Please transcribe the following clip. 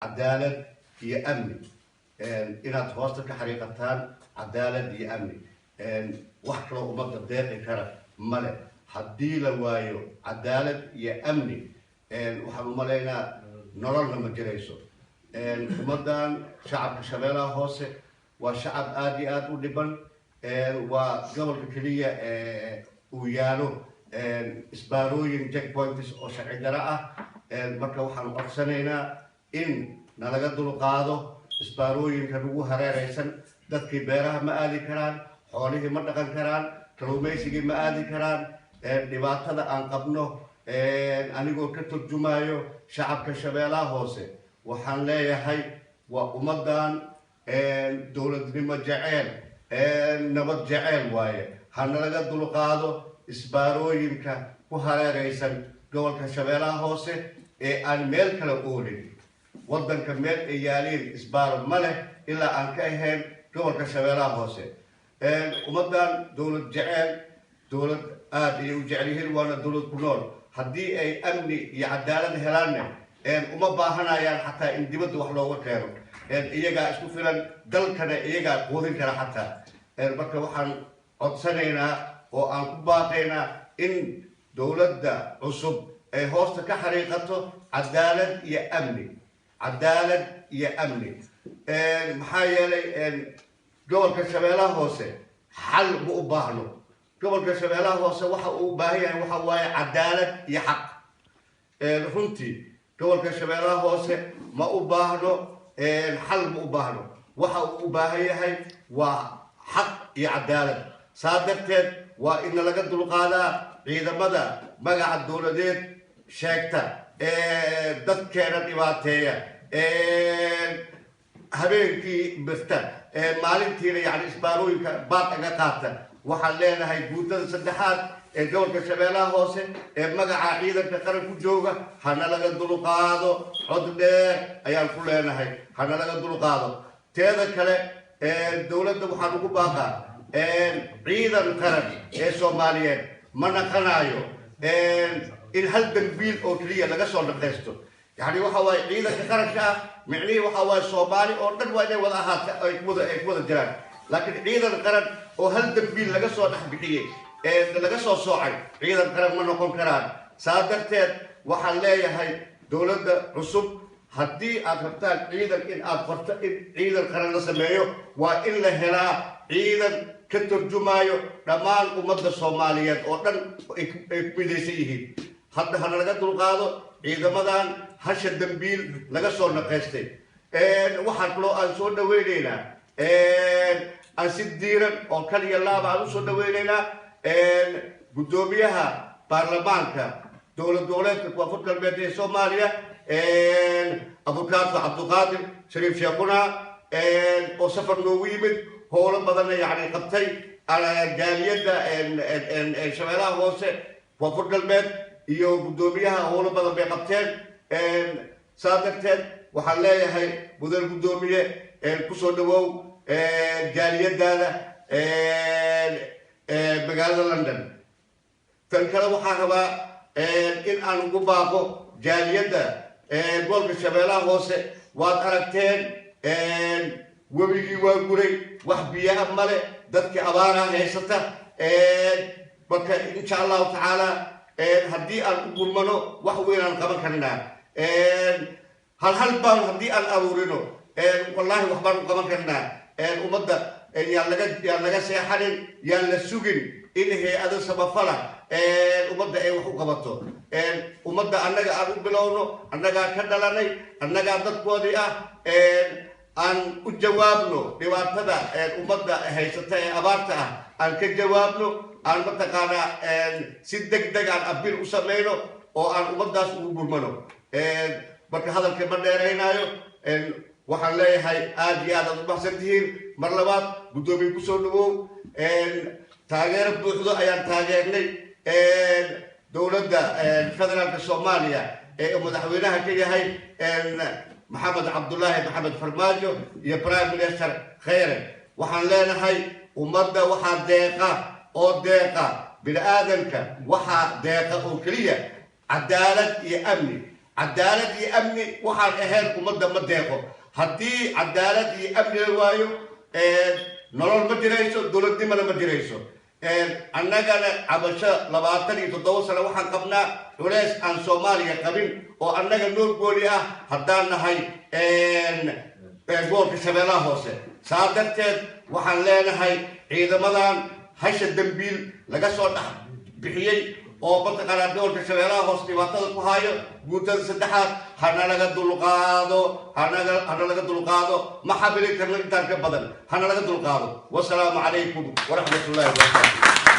عدالة هي أمني إن توصلك حقيقتان عدالة هي أمني واحد لو أمد الدقيق كره ملك حدي لوايو عدالة هي أمني وحنو ملينا نرلنا مجريسو أمدان شعب كشبيلة هوسي وشعب آدي آد ولبن وقبل كلية ويالو إسباروين جيك بوينتس أو شرعي دراءة marka waxaan codsanaynaa in nalaga dulqaado isbaarooyinka lagu hareeraysan dadkii beeraha ma aadi karaan xoolihii ma dhaqan karaan kalluumaysigii ma aadi karaan dhibaatada aan qabno anigoo ka turjumayo shacabka shabeelaha hoose waxaan leeyahay waa ummadan dowladnimo jecel nabad jecel waaye ha nalaga dulqaado isbaarooyinka ku hareeraysan gobolka shabeelaha hoose aan meel kala oolin wadanka meel ay yaaliin isbaaro ma leh ilaa aan ka ahayn gobolka shabeelaha hoose ummadan dowlad jecel dowlad aad ay u jecel yihiin waana dowlad ku nool haddii ay amni iyo cadaalad helaanne uma baahanayaan xataa in dibadda wax looga keeno iyagaa isku filan dalkana iyagaa quudin kara xataa marka waxaan codsanaynaa oo aan ku baaqaynaa in dowladda cusub ay hoosta ka xariiqato cadaalad iyo amni maxaa yeelay gobolka shabeelaha hoose xal ma u baahno gobolka shabeelaha hoose waxa uu u baahan yahay waxa waaye cadaalad iyo xaq runtii gobolka shabeelaha hoose ma u baahno xal ma u baahno waxa uu u baahan yahay waa xaq iyo cadaalad saa darteed waa in laga dulqaadaa ciidamada magaca dowladeed sheegta dadkeena dhibaateeya habeenkii birta maalintiina yani isbaarooyinka baad aga qaata waxaan leenahay guutada saddexaad ee gobolka shabeelaha hoose ee magaca ciidanka qaran ku jooga hana laga dulqaado cod dheer ayaan ku leenahay hana laga dulqaado teeda kale dowladda waxaan ugu baaqaa ciidan qaran ee soomaaliyeed ma naqanayo in hal dambiil oo keliya laga soo dhaqaysto yani waxa waaye ciidanka qaranka ah micnihii waxa waaye soomaali oo dhan waa inay wada ahaata ay ku wada jiraan laakiin ciidan qaran oo hal dambiil laga soo dhex bixiyey laga soo soocay ciidan qaran ma noqon karaan saa darteed waxaan leeyahay dowladda cusub haddii aad rabtaan ciidan in aad qorto in ciidan qaran la sameeyo waa in la helaa ciidan ka turjumayo dhammaan ummadda soomaaliyeed oo dhan ay ku midaysan yihiin hadda hana laga dulqaado ciidamadan hasha dambiil laga soo naqaystay waxaan kaloo aan soo dhaweynaynaa aan si diiran oo kaliya laaba aan usoo dhaweynaynaa guddoomiyaha baarlamaanka dowlad goboleedka koonfur galbeed ee soomaaliya abukaato cabduqaadir shariif sheekuna oo safar noogu yimid howlo badanna yani qabtay jaaliyadda shabeelaha hoose koonfur galbeed iyo guddoomiyaha howlo badan bay qabteen saa darteed waxaan leeyahay mudan guddoomiye kusoo dhawow jaaliyadaada magaalada london tan kale waxaan rabaa in aan ugu baaqo jaaliyadda gobolka shabeelaha hoose waad aragteen webigii waa guray wax biyaha male dadkii abaaraha haysata marka insha allahu tacaala haddii aan u gurmano wax weyn aan qaban karnaa hal baan haddii aan aruurino wallahi wax baan u qaban karnaa ummadda yaan laga seexanin yaan la sugin in hay-ado samafala ummadda ay wax u qabato ummadda annaga aan u bilowno annagaa ka dhalanay annagaa dadkoodii ah aan u jawaabno dhibaatada ummadda haysata ee abaarta ah aan ka jawaabno aan mataqaanaa si degdeg aan abil u samayno oo aan ummaddaas ugu gurmano marka hadalka ma dheeraynaayo waxaan leeyahay aad iyo aad aad u baxsan tihiin mar labaad guddoomiye kusoo dhawow taageero buuxdo ayaan taageernay dowladda federaalka soomaaliya ee madaxweynaha ka yahay maxamed cabdullaahi maxamed farmaajo iyo prime minister khayre waxaan leenahay ummadda waxaa deeqa oo deeqa bini aadamka waxaa deeqa oo keliya cadaalad iyo amni cadaalad iyo amni waxaan ahayn ummadda ma deeqo haddii cadaalad iyo amni la waayo nolol ma jirayso dowladnimana ma jirayso annagana cabasho 27 sano waxaan qabnaa culays aan Soomaaliya qabin oo annaga noo gooli ah haddaan nahay gobolka Shabeellaha Hoose saa darteed waxaan leenahay ciidamadan hasha dambiil laga soo dhax bixiyay oo mataqaanaa gobolka Shabeellaha Hoose dhibaatada ku hayo guutada saddexaad hana laga dulqaado ma xabili karno intaan ka badan hana laga dulqaado wassalaamu calaykum waraxmatullaahi wabarakaatuh